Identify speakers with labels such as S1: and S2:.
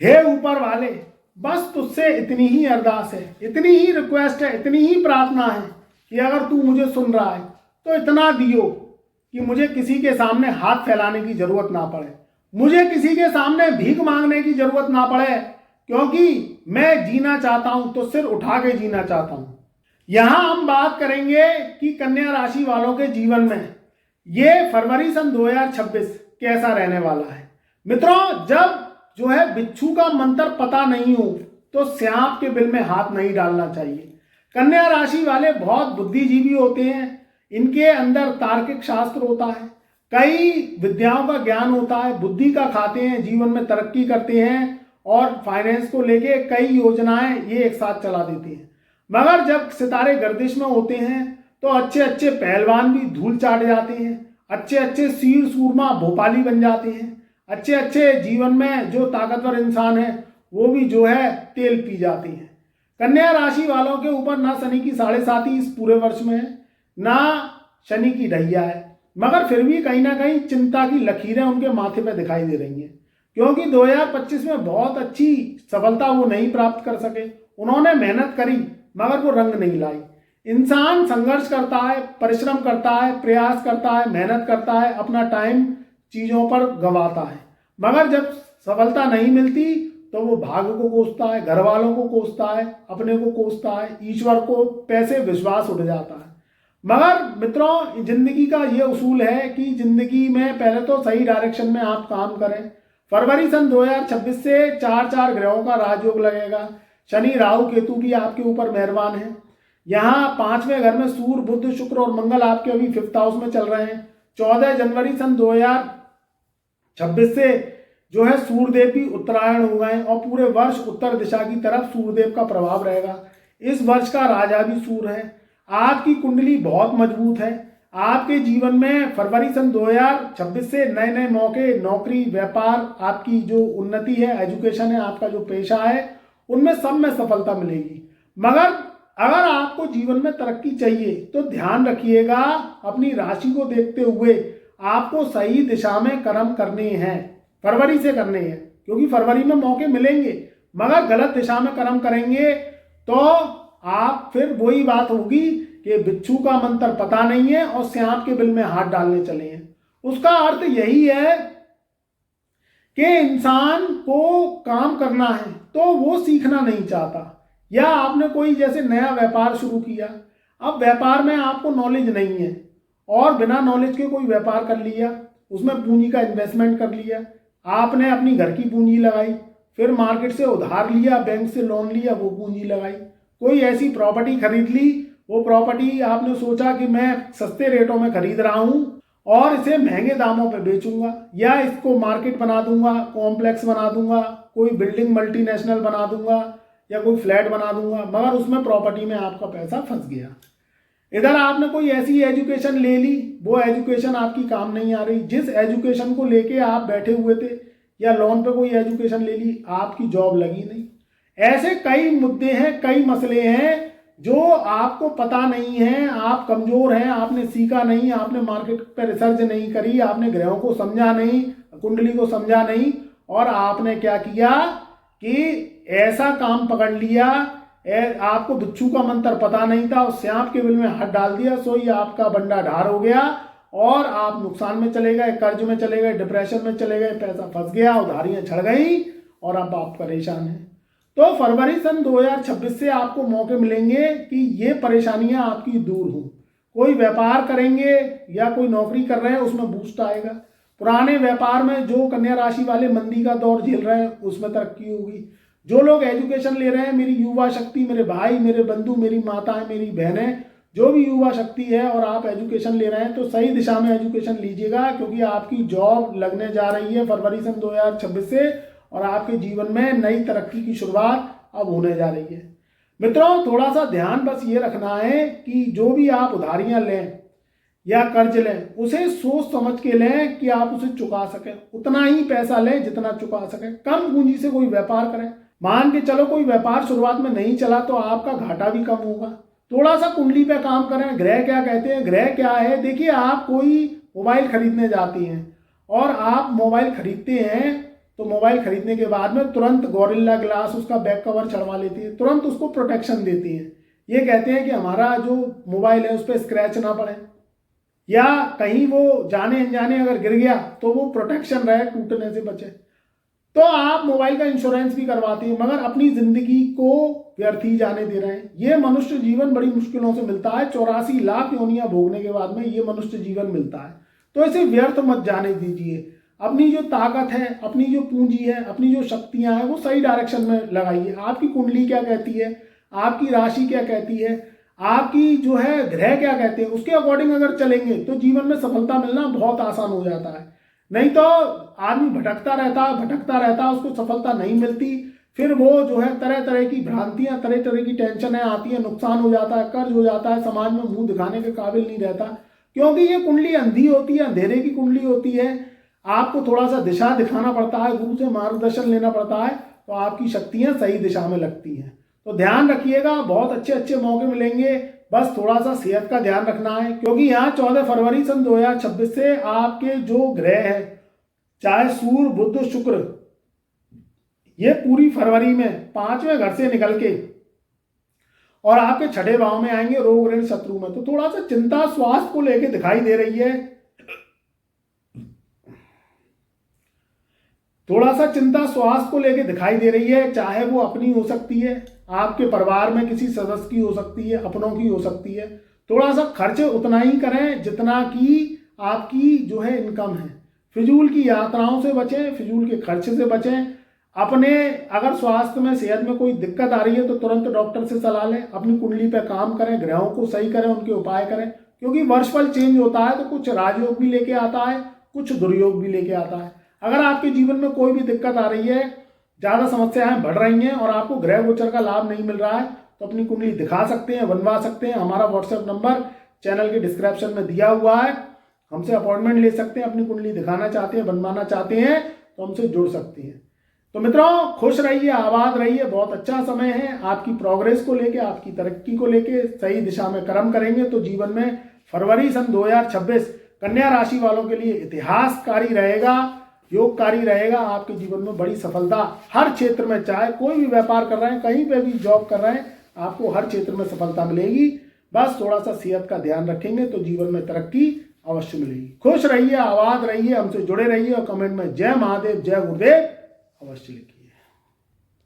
S1: हे ऊपर वाले, बस तुझसे इतनी ही अरदास है, इतनी ही रिक्वेस्ट है, इतनी ही प्रार्थना है कि अगर तू मुझे सुन रहा है तो इतना दियो कि मुझे किसी के सामने हाथ फैलाने की जरूरत ना पड़े, मुझे किसी के सामने भीख मांगने की जरूरत ना पड़े, क्योंकि मैं जीना चाहता हूं तो सिर उठा के जीना चाहता हूं। यहां हम बात करेंगे कि कन्या राशि वालों के जीवन में ये फरवरी सन 2026 कैसा रहने वाला है। मित्रों, जब जो है बिच्छू का मंत्र पता नहीं हो तो सांप के बिल में हाथ नहीं डालना चाहिए। कन्या राशि वाले बहुत बुद्धिजीवी होते हैं, इनके अंदर तार्किक शास्त्र होता है, कई विद्याओं का ज्ञान होता है, बुद्धि का खाते हैं, जीवन में तरक्की करते हैं और फाइनेंस को लेके कई योजनाएं ये एक साथ चला देते हैं। मगर जब सितारे गर्दिश में होते हैं तो अच्छे अच्छे पहलवान भी धूल चाट जाते हैं, अच्छे अच्छे शीर सूरमा भोपाली बन जाते हैं, अच्छे अच्छे जीवन में जो ताकतवर इंसान है वो भी जो है तेल पी जाती हैं। कन्या राशि वालों के ऊपर ना शनि की 7.5 इस पूरे वर्ष में है, ना शनि की ढैया है, मगर फिर भी कहीं ना कहीं चिंता की लकीरें उनके माथे पर दिखाई दे रही हैं, क्योंकि 2025 में बहुत अच्छी सफलता वो नहीं प्राप्त कर सके। उन्होंने मेहनत करी मगर वो रंग नहीं लाई। इंसान संघर्ष करता है, परिश्रम करता है, प्रयास करता है, मेहनत करता है, अपना टाइम चीज़ों पर गंवाता है, मगर जब सफलता नहीं मिलती तो वो भाग्य को कोसता है, घर वालों को कोसता है, अपने को कोसता है, ईश्वर को पैसे विश्वास उठ जाता है। मगर मित्रों, जिंदगी का ये उसूल है कि जिंदगी में पहले तो सही डायरेक्शन में आप काम करें। फरवरी सन 2026 से 4 ग्रहों का राजयोग लगेगा। शनि राहु केतु भी आपके ऊपर मेहरबान है। यहाँ 5वें घर में सूर्य बुध शुक्र और मंगल आपके अभी 5th हाउस में चल रहे हैं। 14 जनवरी सन 2026 से जो है सूर्यदेव भी उत्तरायण हो गए और पूरे वर्ष उत्तर दिशा की तरफ सूर्यदेव का प्रभाव रहेगा। इस वर्ष का राजा भी सूर्य है। आपकी कुंडली बहुत मजबूत है। आपके जीवन में फरवरी सन 2026 से नए नए मौके, नौकरी, व्यापार, आपकी जो उन्नति है, एजुकेशन है, आपका जो पेशा है, उनमें सब में सफलता मिलेगी। मगर अगर आपको जीवन में तरक्की चाहिए तो ध्यान रखिएगा, अपनी राशि को देखते हुए आपको सही दिशा में कर्म करने हैं, फरवरी से करने हैं, क्योंकि फरवरी में मौके मिलेंगे। मगर गलत दिशा में कर्म करेंगे तो आप फिर वही बात होगी कि बिच्छू का मंत्र पता नहीं है और सांप के बिल में हाथ डालने चले हैं। उसका अर्थ यही है कि इंसान को काम करना है तो वो सीखना नहीं चाहता, या आपने कोई जैसे नया व्यापार शुरू किया, अब व्यापार में आपको नॉलेज नहीं है और बिना नॉलेज के कोई व्यापार कर लिया, उसमें पूंजी का इन्वेस्टमेंट कर लिया, आपने अपनी घर की पूंजी लगाई, फिर मार्केट से उधार लिया, बैंक से लोन लिया, वो पूंजी लगाई, कोई ऐसी प्रॉपर्टी खरीद ली, वो प्रॉपर्टी आपने सोचा कि मैं सस्ते रेटों में खरीद रहा हूँ और इसे महंगे दामों पे बेचूंगा, या इसको मार्केट बना दूंगा, कॉम्प्लेक्स बना दूंगा, कोई बिल्डिंग मल्टीनेशनल बना दूंगा या कोई फ्लैट बना दूंगा, मगर उसमें प्रॉपर्टी में आपका पैसा फंस गया। इधर आपने कोई ऐसी एजुकेशन ले ली, वो एजुकेशन आपकी काम नहीं आ रही, जिस एजुकेशन को लेके आप बैठे हुए थे, या लोन पे कोई एजुकेशन ले ली, आपकी जॉब लगी नहीं। ऐसे कई मुद्दे हैं, कई मसले हैं जो आपको पता नहीं है, आप कमजोर हैं, आपने सीखा नहीं, आपने मार्केट पर रिसर्च नहीं करी, आपने ग्रहों को समझा नहीं, कुंडली को समझा नहीं, और आपने क्या किया कि ऐसा काम पकड़ लिया, आपको बिच्छू का मंत्र पता नहीं था और सांप के बिल में हाथ डाल दिया, सो ये आपका बंडा ढार हो गया और आप नुकसान में चले गए, कर्ज में चले गए, डिप्रेशन में चले गए, पैसा फंस गया, उधारियां छड़ गई और अब आप परेशान हैं। तो फरवरी सन 2026 से आपको मौके मिलेंगे कि ये परेशानियां आपकी दूर हों। कोई व्यापार करेंगे या कोई नौकरी कर रहे हैं, उसमें बूस्ट आएगा। पुराने व्यापार में जो कन्या राशि वाले मंदी का दौर झेल रहे हैं, उसमें तरक्की होगी। जो लोग एजुकेशन ले रहे हैं, मेरी युवा शक्ति, मेरे भाई, मेरे बंधु, मेरी माताएं, मेरी बहनें, जो भी युवा शक्ति है और आप एजुकेशन ले रहे हैं तो सही दिशा में एजुकेशन लीजिएगा, क्योंकि आपकी जॉब लगने जा रही है फरवरी सन 2026 से और आपके जीवन में नई तरक्की की शुरुआत अब होने जा रही है। मित्रों, थोड़ा सा ध्यान बस ये रखना है कि जो भी आप उधारियां लें या कर्ज लें, उसे सोच समझ के लें कि आप उसे चुका सकें। उतना ही पैसा लें जितना चुका सकें। कम पूंजी से कोई व्यापार करें। मान के चलो कोई व्यापार शुरुआत में नहीं चला तो आपका घाटा भी कम होगा। थोड़ा सा कुंडली पे काम करें। ग्रह क्या कहते हैं, ग्रह क्या है, देखिए आप कोई मोबाइल खरीदने जाते हैं और आप मोबाइल खरीदते हैं तो मोबाइल खरीदने के बाद में तुरंत गोरिल्ला ग्लास उसका बैक कवर चढ़वा लेती है, तुरंत उसको प्रोटेक्शन देती है। ये कहते हैं कि हमारा जो मोबाइल है उस पर स्क्रैच ना पड़े, या कहीं वो जाने अनजाने अगर गिर गया तो वो प्रोटेक्शन रहे, टूटने से बचे। तो आप मोबाइल का इंश्योरेंस भी करवाते हैं, मगर अपनी जिंदगी को व्यर्थ ही जाने दे रहे हैं। ये मनुष्य जीवन बड़ी मुश्किलों से मिलता है, 84 लाख योनियां भोगने के बाद में ये मनुष्य जीवन मिलता है। तो इसे व्यर्थ मत जाने दीजिए। अपनी जो ताकत है, अपनी जो पूंजी है, अपनी जो शक्तियां हैं, वो सही डायरेक्शन में लगाइए। आपकी कुंडली क्या कहती है, आपकी राशि क्या कहती है, आपकी जो है ग्रह क्या कहते हैं, उसके अकॉर्डिंग अगर चलेंगे तो जीवन में सफलता मिलना बहुत आसान हो जाता है। नहीं तो आदमी भटकता रहता है, उसको सफलता नहीं मिलती। फिर वो जो है तरह तरह की भ्रांतियां, तरह तरह की टेंशनें आती हैं, नुकसान हो जाता है, कर्ज हो जाता है, समाज में मुंह दिखाने के काबिल नहीं रहता, क्योंकि ये कुंडली अंधी होती है, अंधेरे की कुंडली होती है। आपको थोड़ा सा दिशा दिखाना पड़ता है, गुरु से मार्गदर्शन लेना पड़ता है, तो आपकी शक्तियां सही दिशा में लगती हैं। तो ध्यान रखिएगा, बहुत अच्छे अच्छे मौके मिलेंगे, बस थोड़ा सा सेहत का ध्यान रखना है, क्योंकि यहाँ 14 फरवरी सन 2026 से आपके जो ग्रह है, चाहे सूर्य, बुध, शुक्र, ये पूरी फरवरी में 5वें घर से निकल के और आपके 6ठे भाव में आएंगे, रोग ऋण शत्रु में। तो थोड़ा सा चिंता स्वास्थ्य को लेके दिखाई दे रही है, थोड़ा सा चिंता स्वास्थ्य को लेके दिखाई दे रही है। चाहे वो अपनी हो सकती है, आपके परिवार में किसी सदस्य की हो सकती है, अपनों की हो सकती है। थोड़ा सा खर्च उतना ही करें जितना कि आपकी जो है इनकम है। फिजूल की यात्राओं से बचें, फिजूल के खर्च से बचें। अपने अगर स्वास्थ्य में, सेहत में कोई दिक्कत आ रही है तो तुरंत डॉक्टर से सलाह लें, अपनी कुंडली पे काम करें, ग्रहों को सही करें, उनके उपाय करें, क्योंकि वर्षफल चेंज होता है तो कुछ राजयोग भी लेके आता है, कुछ दुर्योग भी लेके आता है। अगर आपके जीवन में कोई भी दिक्कत आ रही है, ज़्यादा समस्याएं बढ़ रही हैं और आपको ग्रह गोचर का लाभ नहीं मिल रहा है, तो अपनी कुंडली दिखा सकते हैं, बनवा सकते हैं। हमारा व्हाट्सएप नंबर चैनल के डिस्क्रिप्शन में दिया हुआ है, हमसे अपॉइंटमेंट ले सकते हैं। अपनी कुंडली दिखाना चाहते हैं, बनवाना चाहते हैं तो हमसे जुड़ सकते हैं। तो मित्रों, खुश रहिए, आबाद रहिए, बहुत अच्छा समय है आपकी प्रोग्रेस को लेके, आपकी तरक्की को लेके। सही दिशा में कर्म करेंगे तो जीवन में फरवरी सन 2026 कन्या राशि वालों के लिए इतिहासकारी रहेगा, योगकारी रहेगा। आपके जीवन में बड़ी सफलता हर क्षेत्र में, चाहे कोई भी व्यापार कर रहे हैं, कहीं पे भी जॉब कर रहे हैं, आपको हर क्षेत्र में सफलता मिलेगी। बस थोड़ा सा सेहत का ध्यान रखेंगे तो जीवन में तरक्की अवश्य मिलेगी। खुश रहिए, आबाद रहिए, हमसे जुड़े रहिए और कमेंट में जय महादेव, जय गुरुदेव अवश्य लिखिए।